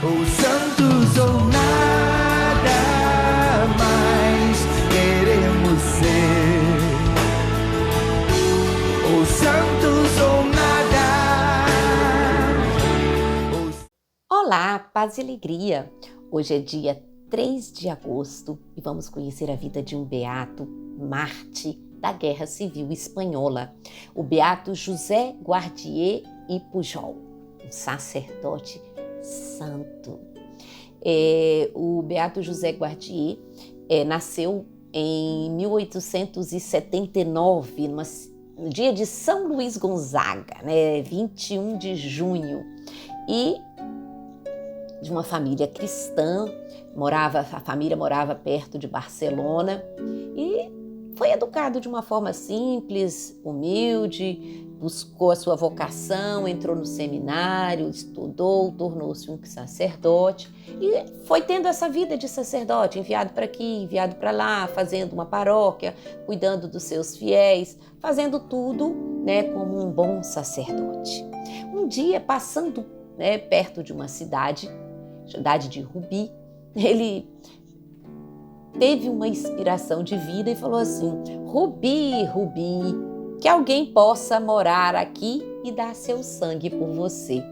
ou santos ou nada mais queremos ser, ou santos ou nada. Olá, paz e alegria! Hoje é dia 3 de agosto e vamos conhecer a vida de um beato Marte da Guerra Civil Espanhola, o beato José Guardier e Pujol, um sacerdote santo. O beato José Guardier nasceu em 1879, no dia de São Luís Gonzaga, 21 de junho, e de uma família cristã. A família morava perto de Barcelona e foi educado de uma forma simples, humilde, buscou a sua vocação, entrou no seminário, estudou, tornou-se um sacerdote e foi tendo essa vida de sacerdote, enviado para aqui, enviado para lá, fazendo uma paróquia, cuidando dos seus fiéis, fazendo tudo, como um bom sacerdote. Um dia, passando perto de uma cidade de Rubi, ele teve uma inspiração divina e falou assim: Rubi, Rubi, que alguém possa morar aqui e dar seu sangue por você.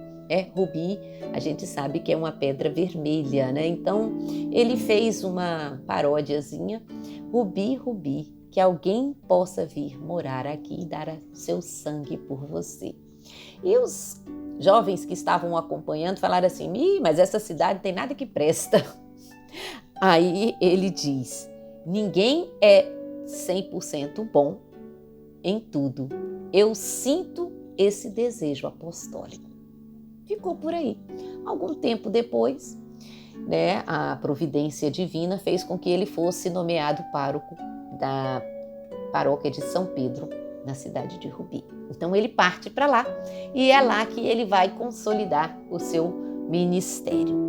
Rubi, a gente sabe que é uma pedra vermelha, Então, ele fez uma paródiazinha: Rubi, Rubi, que alguém possa vir morar aqui e dar seu sangue por você. E os jovens que estavam acompanhando falaram assim: mas essa cidade não tem nada que presta. Aí ele diz: ninguém é 100% bom em tudo. Eu sinto esse desejo apostólico. Ficou por aí. Algum tempo depois, a providência divina fez com que ele fosse nomeado pároco da paróquia de São Pedro, na cidade de Rubi. Então ele parte para lá e é lá que ele vai consolidar o seu ministério.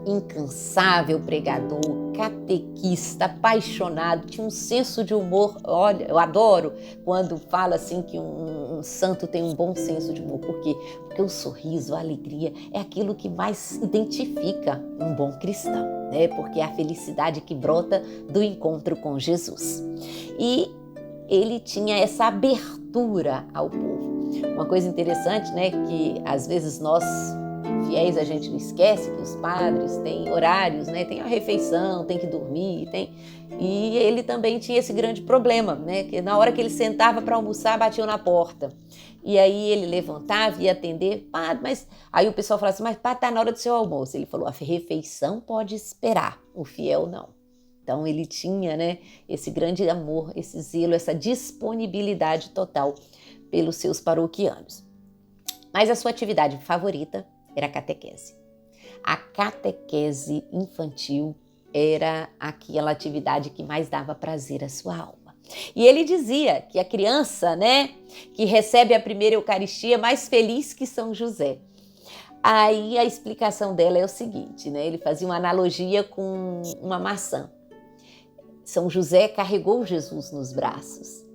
Incansável pregador, catequista, apaixonado, tinha um senso de humor. Olha, eu adoro quando fala assim que um santo tem um bom senso de humor. Por quê? Porque o sorriso, a alegria é aquilo que mais identifica um bom cristão, Porque é a felicidade que brota do encontro com Jesus. E ele tinha essa abertura ao povo. Uma coisa interessante, que às vezes nós fiéis a gente não esquece que os padres têm horários, tem a refeição, tem que dormir, e ele também tinha esse grande problema, que na hora que ele sentava para almoçar, batiam na porta. E aí ele levantava e ia atender: padre, mas aí o pessoal falava assim: mas padre, está na hora do seu almoço. Ele falou: a refeição pode esperar, o fiel não. Então ele tinha, esse grande amor, esse zelo, essa disponibilidade total pelos seus paroquianos. Mas a sua atividade favorita era a catequese. A catequese infantil era aquela atividade que mais dava prazer à sua alma. E ele dizia que a criança, que recebe a primeira Eucaristia é mais feliz que São José. Aí a explicação dela é o seguinte, ele fazia uma analogia com uma maçã. São José carregou Jesus nos braços,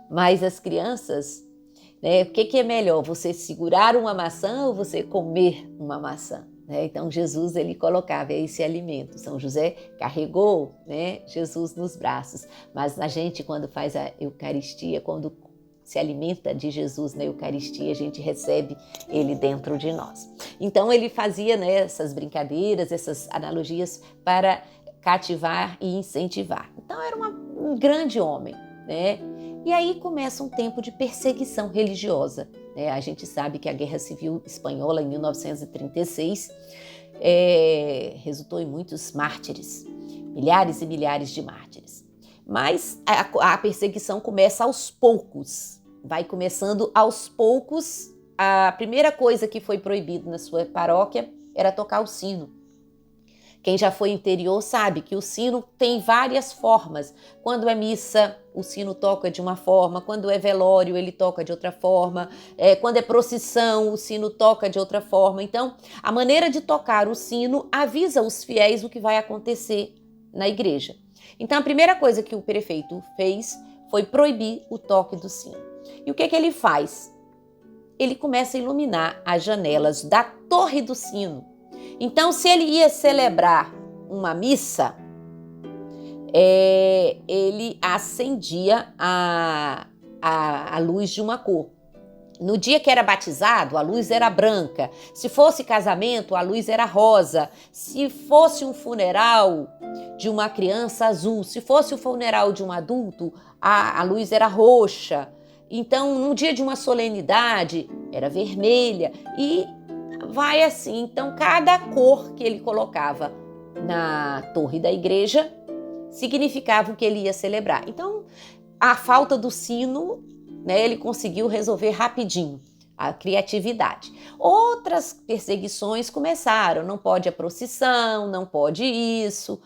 Mas as crianças, o que é melhor, você segurar uma maçã ou você comer uma maçã? Então Jesus, ele colocava esse alimento. São José carregou, Jesus nos braços. Mas a gente, quando faz a Eucaristia, quando se alimenta de Jesus na Eucaristia, a gente recebe ele dentro de nós. Então ele fazia essas brincadeiras, essas analogias para cativar e incentivar. Então era um grande homem, E aí começa um tempo de perseguição religiosa. A gente sabe que a Guerra Civil Espanhola, em 1936, resultou em muitos mártires, milhares e milhares de mártires. Mas a perseguição começa aos poucos, vai começando aos poucos. A primeira coisa que foi proibida na sua paróquia era tocar o sino. Quem já foi interior sabe que o sino tem várias formas. Quando é missa, o sino toca de uma forma. Quando é velório, ele toca de outra forma. Quando é procissão, o sino toca de outra forma. Então, a maneira de tocar o sino avisa os fiéis o que vai acontecer na igreja. Então, a primeira coisa que o prefeito fez foi proibir o toque do sino. E o que ele faz? Ele começa a iluminar as janelas da torre do sino. Então, se ele ia celebrar uma missa, ele acendia a luz de uma cor. No dia que era batizado, a luz era branca. Se fosse casamento, a luz era rosa. Se fosse um funeral de uma criança, azul. Se fosse o funeral de um adulto, a luz era roxa. Então, no dia de uma solenidade, era vermelha. E vai assim. Então, cada cor que ele colocava na torre da igreja significava o que ele ia celebrar. Então, a falta do sino, né, ele conseguiu resolver rapidinho, a criatividade. Outras perseguições começaram, não pode a procissão, não pode isso.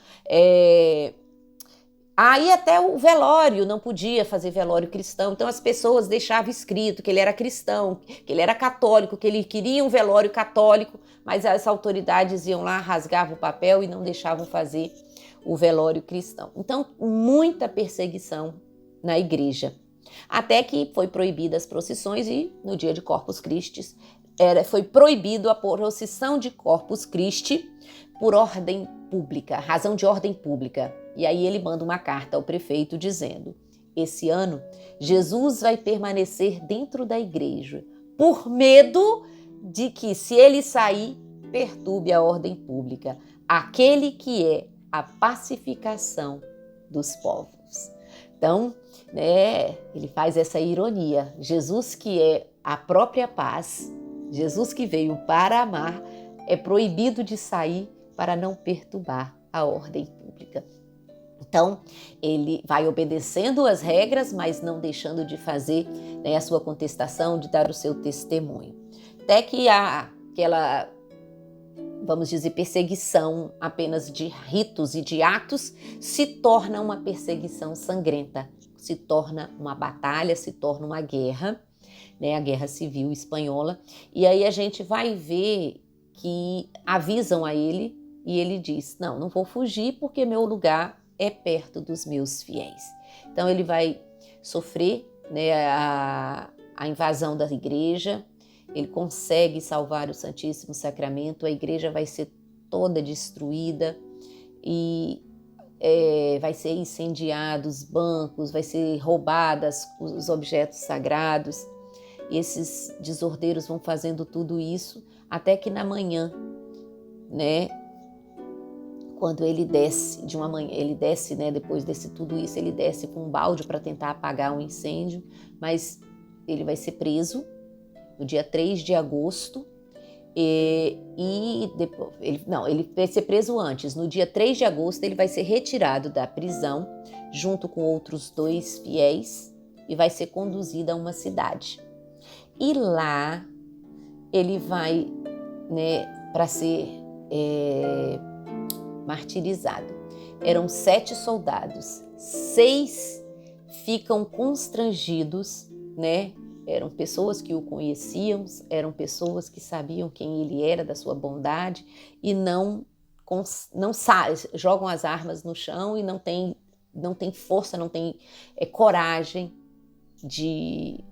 Aí até o velório, não podia fazer velório cristão, então as pessoas deixavam escrito que ele era cristão, que ele era católico, que ele queria um velório católico, mas as autoridades iam lá, rasgavam o papel e não deixavam fazer o velório cristão. Então, muita perseguição na igreja. Até que foi proibidas as procissões e no dia de Corpus Christi foi proibido a procissão de Corpus Christi por ordem pública, razão de ordem pública. E aí ele manda uma carta ao prefeito dizendo: esse ano Jesus vai permanecer dentro da igreja por medo de que, se ele sair, perturbe a ordem pública, aquele que é a pacificação dos povos. Então, né, ele faz essa ironia. Jesus, que é a própria paz, Jesus que veio para amar, é proibido de sair para não perturbar a ordem pública. Então, ele vai obedecendo as regras, mas não deixando de fazer, né, a sua contestação, de dar o seu testemunho. Até que aquela, vamos dizer, perseguição apenas de ritos e de atos se torna uma perseguição sangrenta, se torna uma batalha, se torna uma guerra, né, a Guerra Civil Espanhola. E aí a gente vai ver que avisam a ele e ele diz: não vou fugir porque meu lugar é perto dos meus fiéis. Então ele vai sofrer, né, a invasão da igreja. Ele consegue salvar o Santíssimo Sacramento, a igreja vai ser toda destruída e vai ser incendiados os bancos, vai ser roubadas os objetos sagrados. E esses desordeiros vão fazendo tudo isso até que na manhã, né, quando ele desce de uma manhã, ele desce, né, depois desse tudo isso, ele desce com um balde para tentar apagar um incêndio, mas ele vai ser preso no dia 3 de agosto, e depois, ele vai ser preso antes. No dia 3 de agosto, ele vai ser retirado da prisão, junto com outros 2 fiéis, e vai ser conduzido a uma cidade. E lá, ele vai, né, para ser martirizado. Eram 7 soldados, 6 ficam constrangidos, né? Eram pessoas que o conheciam, eram pessoas que sabiam quem ele era, da sua bondade, e não jogam as armas no chão e não tem força, não tem coragem de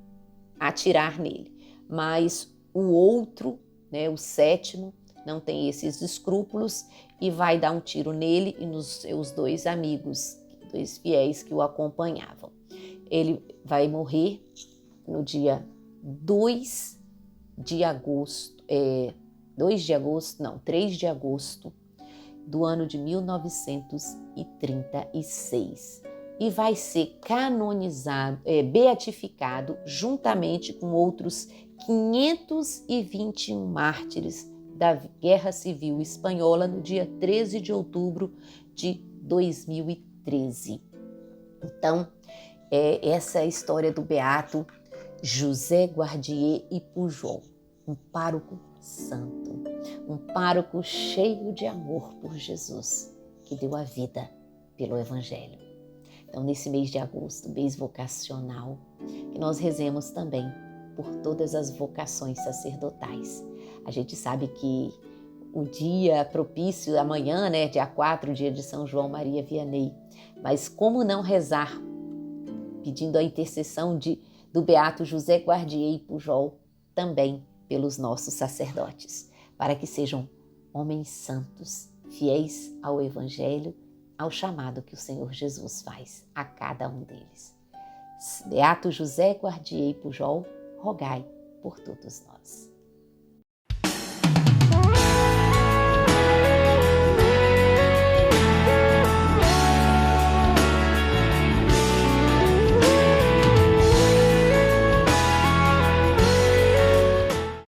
atirar nele. Mas o outro, né, o 7º, não tem esses escrúpulos e vai dar um tiro nele e nos seus 2 amigos, 2 fiéis que o acompanhavam. Ele vai morrer no dia 3 de agosto do ano de 1936 e vai ser canonizado, beatificado juntamente com outros 521 mártires da Guerra Civil Espanhola no dia 13 de outubro de 2013. Então, essa é a história do beato José Guardier e Pujol, um pároco santo, um pároco cheio de amor por Jesus, que deu a vida pelo Evangelho. Então, nesse mês de agosto, mês vocacional, que nós rezemos também por todas as vocações sacerdotais. A gente sabe que o dia propício, amanhã, né, dia 4, dia de São João Maria Vianney, mas como não rezar pedindo a intercessão do beato José Guardier e Pujol também pelos nossos sacerdotes, para que sejam homens santos, fiéis ao Evangelho, ao chamado que o Senhor Jesus faz a cada um deles. Beato José Guardiei Pujol, rogai por todos nós.